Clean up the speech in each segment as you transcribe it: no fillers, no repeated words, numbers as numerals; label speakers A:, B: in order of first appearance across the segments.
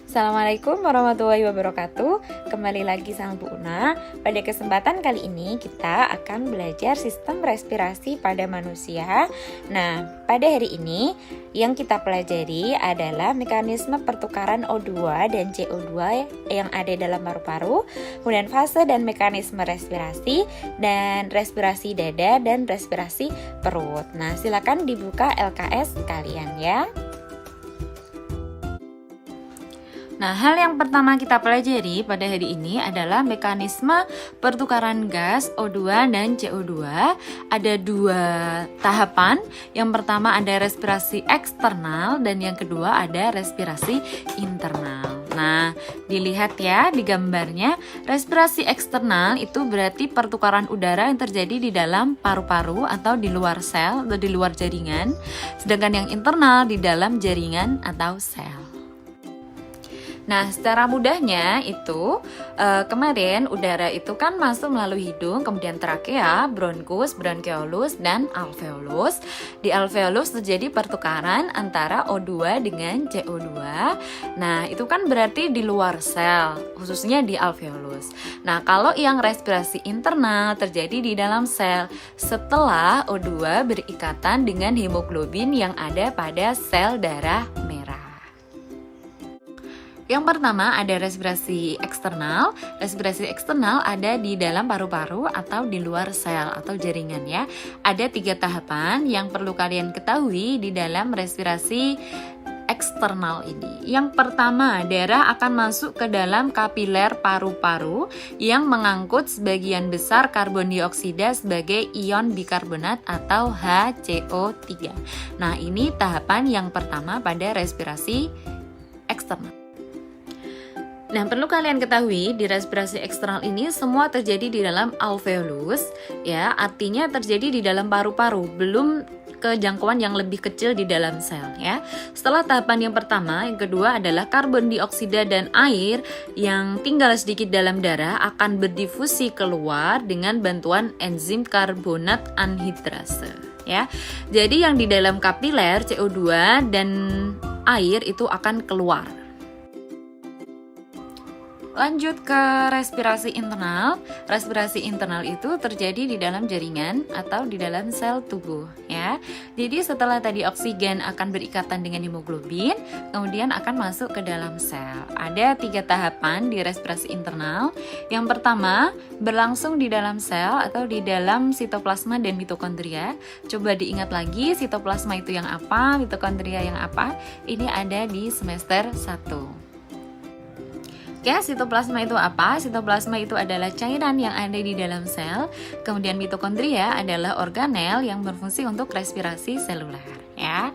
A: Assalamualaikum warahmatullahi wabarakatuh. Kembali lagi sama Bu Una. Pada kesempatan kali ini kita akan belajar sistem respirasi pada manusia. Nah, pada hari ini yang kita pelajari adalah mekanisme pertukaran O2 dan CO2 yang ada dalam paru-paru, kemudian fase dan mekanisme respirasi, dan respirasi dada dan respirasi perut. Nah, silakan dibuka LKS kalian ya. Nah, hal yang pertama kita pelajari pada hari ini adalah mekanisme pertukaran gas O2 dan CO2. Ada dua tahapan. Yang pertama ada respirasi eksternal dan yang kedua ada respirasi internal. Nah, dilihat ya di gambarnya, respirasi eksternal itu berarti pertukaran udara yang terjadi di dalam paru-paru atau di luar sel atau di luar jaringan. Sedangkan yang internal di dalam jaringan atau sel. Nah, secara mudahnya itu kemarin udara itu kan masuk melalui hidung, kemudian trakea, bronkus, bronkeolus, dan alveolus. Di alveolus terjadi pertukaran antara O2 dengan CO2. Nah, itu kan berarti di luar sel, khususnya di alveolus. Nah, kalau yang respirasi internal terjadi di dalam sel setelah O2 berikatan dengan hemoglobin yang ada pada sel darah merah. Yang pertama ada respirasi eksternal. Respirasi eksternal ada di dalam paru-paru atau di luar sel atau jaringan ya. Ada 3 tahapan yang perlu kalian ketahui di dalam respirasi eksternal ini. Yang pertama, darah akan masuk ke dalam kapiler paru-paru yang mengangkut sebagian besar karbon dioksida sebagai ion bikarbonat atau HCO3. Nah, ini tahapan yang pertama pada respirasi eksternal. Nah, perlu kalian ketahui di respirasi eksternal ini semua terjadi di dalam alveolus ya, artinya terjadi di dalam paru-paru, belum ke jangkauan yang lebih kecil di dalam sel ya. Setelah tahapan yang pertama, yang kedua adalah karbon dioksida dan air yang tinggal sedikit dalam darah akan berdifusi keluar dengan bantuan enzim karbonat anhidrase ya. Jadi yang di dalam kapiler CO2 dan air itu akan keluar. Lanjut ke respirasi internal. Respirasi internal itu terjadi di dalam jaringan atau di dalam sel tubuh ya. Jadi setelah tadi oksigen akan berikatan dengan hemoglobin, kemudian akan masuk ke dalam sel. Ada 3 tahapan di respirasi internal. Yang pertama, berlangsung di dalam sel atau di dalam sitoplasma dan mitokondria. Coba diingat lagi, sitoplasma itu yang apa, mitokondria yang apa? Ini ada di semester 1. Oke, sitoplasma itu apa? Sitoplasma itu adalah cairan yang ada di dalam sel. Kemudian mitokondria adalah organel yang berfungsi untuk respirasi seluler ya.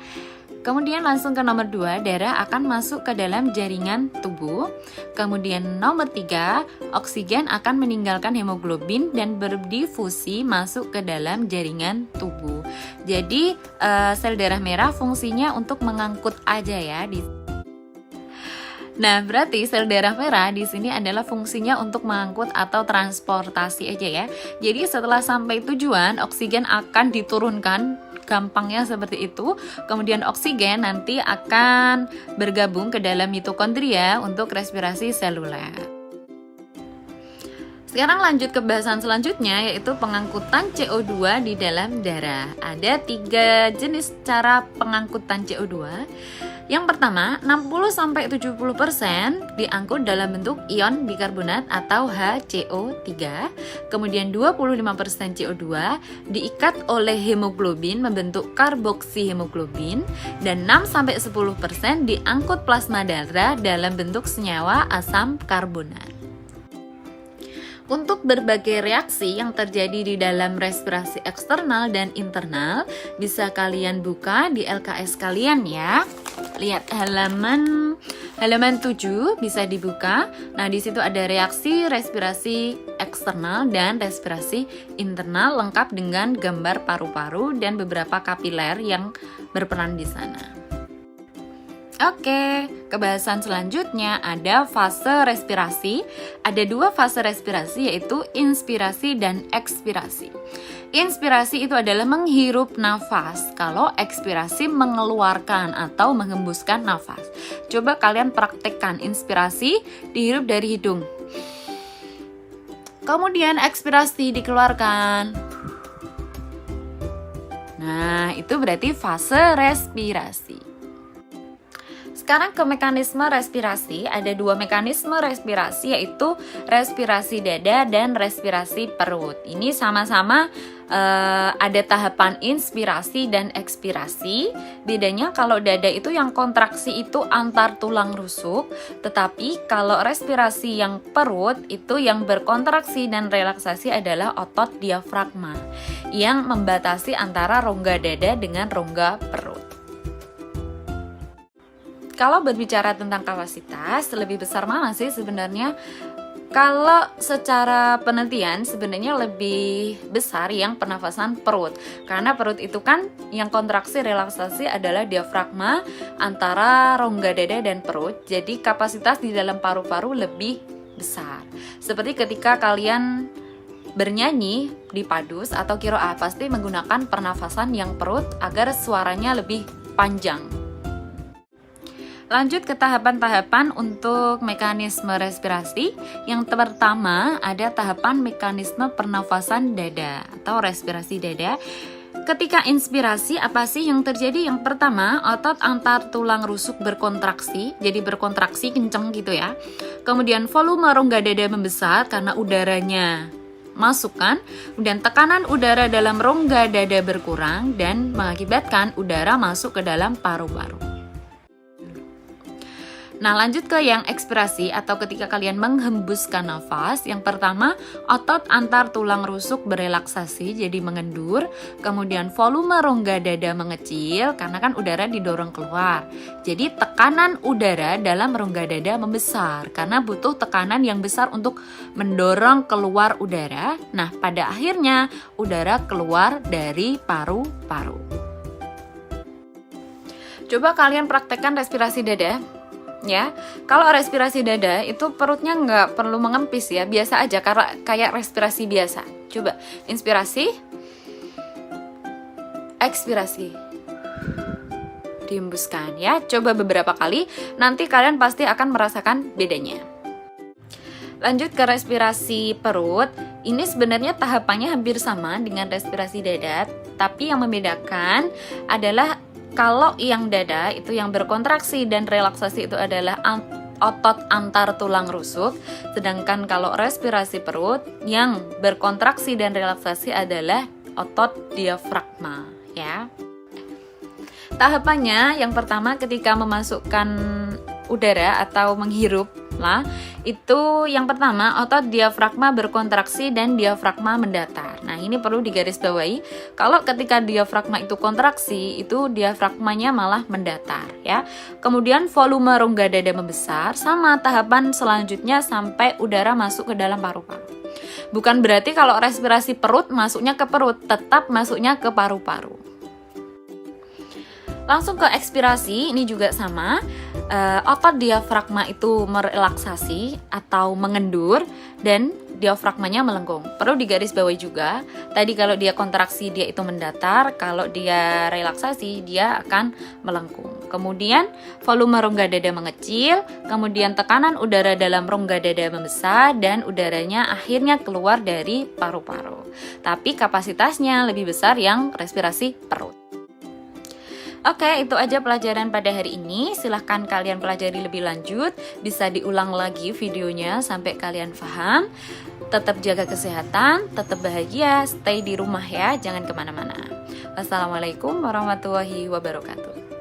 A: Kemudian langsung ke nomor 2, darah akan masuk ke dalam jaringan tubuh. Kemudian nomor 3, oksigen akan meninggalkan hemoglobin dan berdifusi masuk ke dalam jaringan tubuh. Jadi sel darah merah fungsinya untuk mengangkut aja ya Nah, berarti sel darah merah di sini adalah fungsinya untuk mengangkut atau transportasi aja ya. Jadi setelah sampai tujuan, oksigen akan diturunkan, gampangnya seperti itu. Kemudian oksigen nanti akan bergabung ke dalam mitokondria untuk respirasi seluler. Sekarang lanjut ke bahasan selanjutnya, yaitu pengangkutan CO2 di dalam darah. Ada 3 jenis cara pengangkutan CO2. Yang pertama, 60-70% diangkut dalam bentuk ion bikarbonat atau HCO3. Kemudian 25% CO2 diikat oleh hemoglobin membentuk karboksihemoglobin. Dan 6-10% diangkut plasma darah dalam bentuk senyawa asam karbonat. Untuk berbagai reaksi yang terjadi di dalam respirasi eksternal dan internal, bisa kalian buka di LKS kalian ya. Lihat halaman 7 bisa dibuka. Nah, di situ ada reaksi respirasi eksternal dan respirasi internal lengkap dengan gambar paru-paru dan beberapa kapiler yang berperan di sana. Oke, kebahasan selanjutnya ada fase respirasi. Ada 2 fase respirasi, yaitu inspirasi dan ekspirasi. Inspirasi itu adalah menghirup nafas, kalau ekspirasi mengeluarkan atau menghembuskan nafas. Coba kalian praktekkan, inspirasi dihirup dari hidung, kemudian ekspirasi dikeluarkan. Nah, itu berarti fase respirasi. Sekarang ke mekanisme respirasi, ada 2 mekanisme respirasi, yaitu respirasi dada dan respirasi perut. Ini sama-sama ada tahapan inspirasi dan ekspirasi. Bedanya kalau dada itu yang kontraksi itu antar tulang rusuk, tetapi kalau respirasi yang perut itu yang berkontraksi dan relaksasi adalah otot diafragma yang membatasi antara rongga dada dengan rongga perut. Kalau berbicara tentang kapasitas, lebih besar mana sih sebenarnya? Kalau secara penelitian sebenarnya lebih besar yang pernafasan perut. Karena perut itu kan yang kontraksi relaksasi adalah diafragma antara rongga dada dan perut. Jadi kapasitas di dalam paru-paru lebih besar. Seperti ketika kalian bernyanyi di padus atau qiraah, pasti menggunakan pernafasan yang perut agar suaranya lebih panjang. Lanjut ke tahapan-tahapan untuk mekanisme respirasi. Yang pertama ada tahapan mekanisme pernafasan dada atau respirasi dada. Ketika inspirasi, apa sih yang terjadi? Yang pertama, otot antar tulang rusuk berkontraksi, jadi berkontraksi kenceng gitu ya. Kemudian volume rongga dada membesar karena udaranya masukkan, dan tekanan udara dalam rongga dada berkurang dan mengakibatkan udara masuk ke dalam paru-paru. Nah, lanjut ke yang ekspirasi atau ketika kalian menghembuskan nafas. Yang pertama, otot antar tulang rusuk berelaksasi jadi mengendur. Kemudian volume rongga dada mengecil karena kan udara didorong keluar. Jadi tekanan udara dalam rongga dada membesar karena butuh tekanan yang besar untuk mendorong keluar udara. Nah, pada akhirnya udara keluar dari paru-paru. Coba kalian praktekkan respirasi dada. Ya, kalau respirasi dada itu perutnya nggak perlu mengempis ya, biasa aja kayak respirasi biasa. Coba inspirasi, ekspirasi, dihembuskan ya. Coba beberapa kali, nanti kalian pasti akan merasakan bedanya. Lanjut ke respirasi perut. Ini sebenarnya tahapannya hampir sama dengan respirasi dada, tapi yang membedakan adalah kalau yang dada itu yang berkontraksi dan relaksasi itu adalah otot antar tulang rusuk, sedangkan kalau respirasi perut yang berkontraksi dan relaksasi adalah otot diafragma ya. Tahapannya yang pertama ketika memasukkan udara atau menghirup lah, itu yang pertama otot diafragma berkontraksi dan diafragma mendatar. Nah, ini perlu digarisbawahi. Kalau ketika diafragma itu kontraksi, itu diafragmanya malah mendatar ya. Kemudian volume rongga dada membesar, sama tahapan selanjutnya sampai udara masuk ke dalam paru-paru. Bukan berarti kalau respirasi perut masuknya ke perut, tetap masuknya ke paru-paru. Langsung ke ekspirasi, ini juga sama. Otot diafragma itu merelaksasi atau mengendur dan diafragmanya melengkung. Perlu digarisbawahi juga, tadi kalau dia kontraksi dia itu mendatar, kalau dia relaksasi dia akan melengkung. Kemudian volume rongga dada mengecil, kemudian tekanan udara dalam rongga dada membesar dan udaranya akhirnya keluar dari paru-paru. Tapi kapasitasnya lebih besar yang respirasi perut. Oke, itu aja pelajaran pada hari ini. Silahkan kalian pelajari lebih lanjut. Bisa diulang lagi videonya sampai kalian paham. Tetap jaga kesehatan, tetap bahagia, stay di rumah ya, jangan kemana-mana. Wassalamualaikum warahmatullahi wabarakatuh.